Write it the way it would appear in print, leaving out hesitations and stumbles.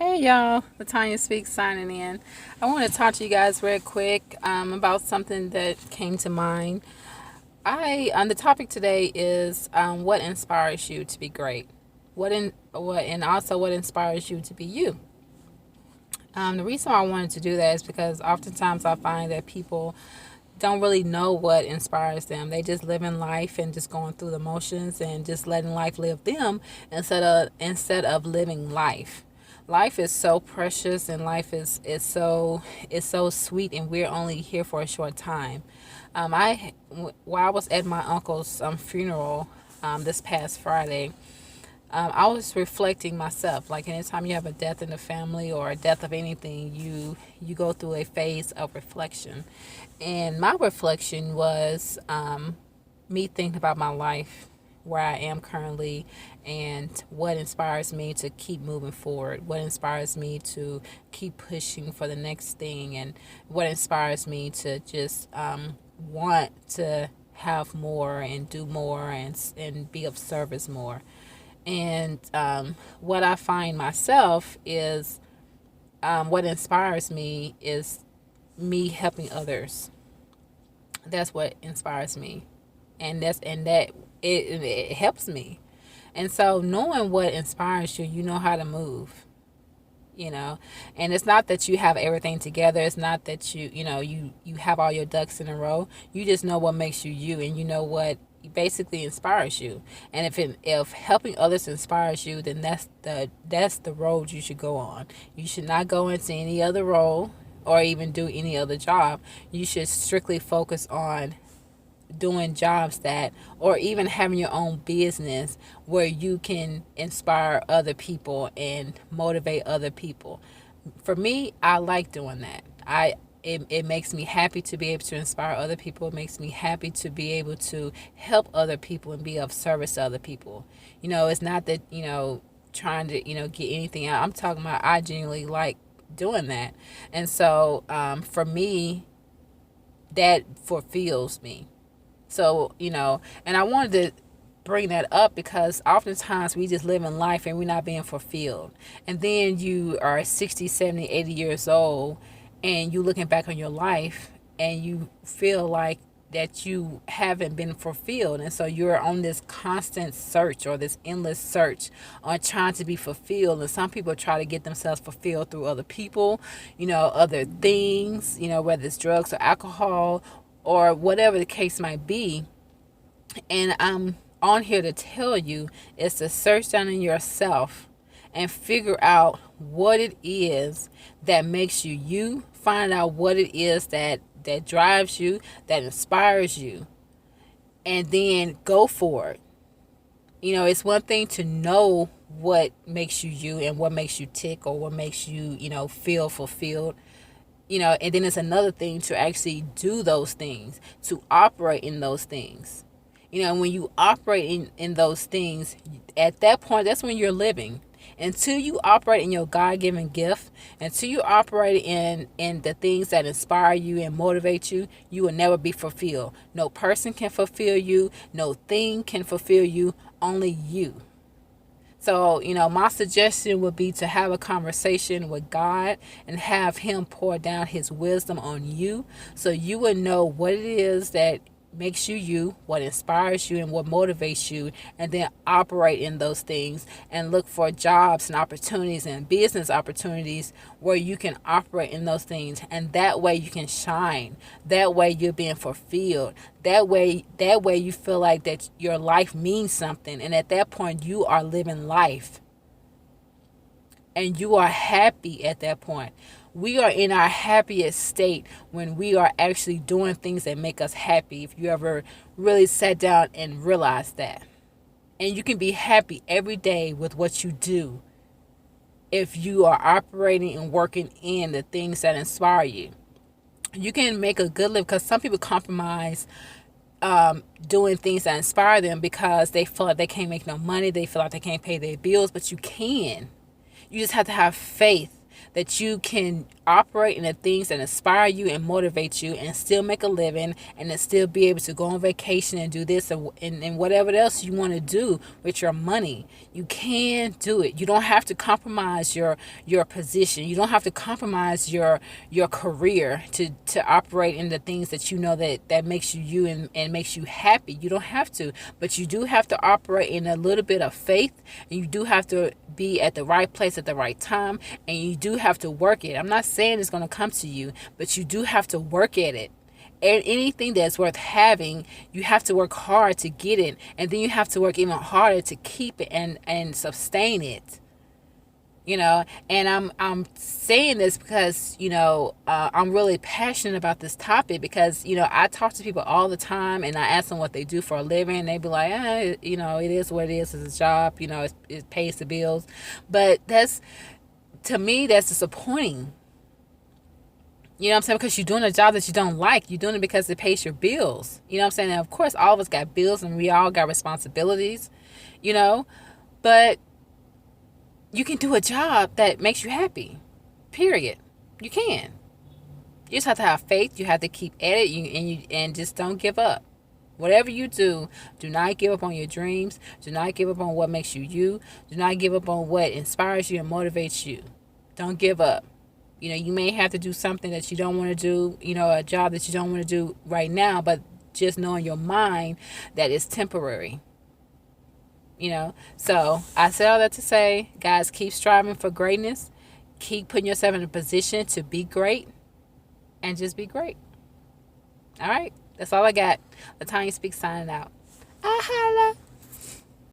Hey y'all, Latanya Speaks signing in. I want to talk to you guys real quick about something that came to mind. The topic today is what inspires you to be great. And also what inspires you to be you. The reason why I wanted to do that is because oftentimes I find that people don't really know what inspires them. They just live in life and just going through the motions and just letting life live them instead of living life. Life is so precious and life is so sweet, and we're only here for a short time. While I was at my uncle's funeral this past Friday, I was reflecting myself. Like anytime you have a death in the family or a death of anything, you go through a phase of reflection. And my reflection was me thinking about my life, where I am currently, and what inspires me to keep moving forward, what inspires me to keep pushing for the next thing, and what inspires me to just want to have more and do more and be of service more. And what I find myself is what inspires me is me helping others. That's what inspires me, and that it helps me. And so knowing what inspires you, you know how to move. You know, and it's not that you have everything together. It's not that you have all your ducks in a row. You just know what makes you you, and you know what basically inspires you. And if helping others inspires you, then that's the road you should go on. You should not go into any other role or even do any other job. You should strictly focus on doing jobs that, or even having your own business where you can inspire other people and motivate other people. For me, I like doing that. It makes me happy to be able to inspire other people. It makes me happy to be able to help other people and be of service to other people. It's not that, trying to, get anything out. I'm talking about I genuinely like doing that. And so for me, that fulfills me. So, and I wanted to bring that up because oftentimes we just live in life and we're not being fulfilled. And then you are 60, 70, 80 years old and you looking back on your life and you feel like that you haven't been fulfilled. And so you're on this constant search or this endless search on trying to be fulfilled. And some people try to get themselves fulfilled through other people, other things, whether it's drugs or alcohol or whatever the case might be. And I'm on here to tell you is to search down in yourself and figure out what it is that makes you you. Find out what it is that drives you, that inspires you, and then go for it. It's one thing to know what makes you you and what makes you tick or what makes you, feel fulfilled. And then it's another thing to actually do those things, to operate in those things. When you operate in those things, at that point, that's when you're living. Until you operate in your God-given gift, until you operate in the things that inspire you and motivate you, you will never be fulfilled. No person can fulfill you. No thing can fulfill you. Only you. So, my suggestion would be to have a conversation with God and have Him pour down His wisdom on you so you would know what it is that makes you you, what inspires you, and what motivates you, and then operate in those things and look for jobs and opportunities and business opportunities where you can operate in those things. And that way you can shine. That way you're being fulfilled. That way you feel like that your life means something. And at that point you are living life. And you are happy at that point. We are in our happiest state when we are actually doing things that make us happy. If you ever really sat down and realized that. And you can be happy every day with what you do if you are operating and working in the things that inspire you. You can make a good living because some people compromise doing things that inspire them because they feel like they can't make no money. They feel like they can't pay their bills, but you can. You just have to have faith that you can operate in the things that inspire you and motivate you and still make a living and then still be able to go on vacation and do this and whatever else you want to do with your money. You can do it. You don't have to compromise your position. You don't have to compromise your career to operate in the things that you know that makes you and makes you happy. You don't have to, but you do have to operate in a little bit of faith, and you do have to be at the right place at the right time, and you do have to work it. I'm not saying it's going to come to you, but you do have to work at it. And anything that's worth having, you have to work hard to get it, and then you have to work even harder to keep it and sustain it. And I'm saying this because I'm really passionate about this topic, because I talk to people all the time and I ask them what they do for a living, and they be like, it is what it is. It's a job. It pays the bills. But to me, that's disappointing. You know what I'm saying? Because you're doing a job that you don't like. You're doing it because it pays your bills. You know what I'm saying? And of course, all of us got bills and we all got responsibilities, but you can do a job that makes you happy. Period. You can. You just have to have faith. You have to keep at it, and just don't give up. Whatever you do not give up on your dreams. Do not give up on what makes you you. Do not give up on what inspires you and motivates you. Don't give up. You may have to do something that you don't want to do, a job that you don't want to do right now, but just know in your mind that it's temporary. So I said all that to say, guys, keep striving for greatness. Keep putting yourself in a position to be great, and just be great. All right. That's all I got. Latanya Speaks signing out. I holla.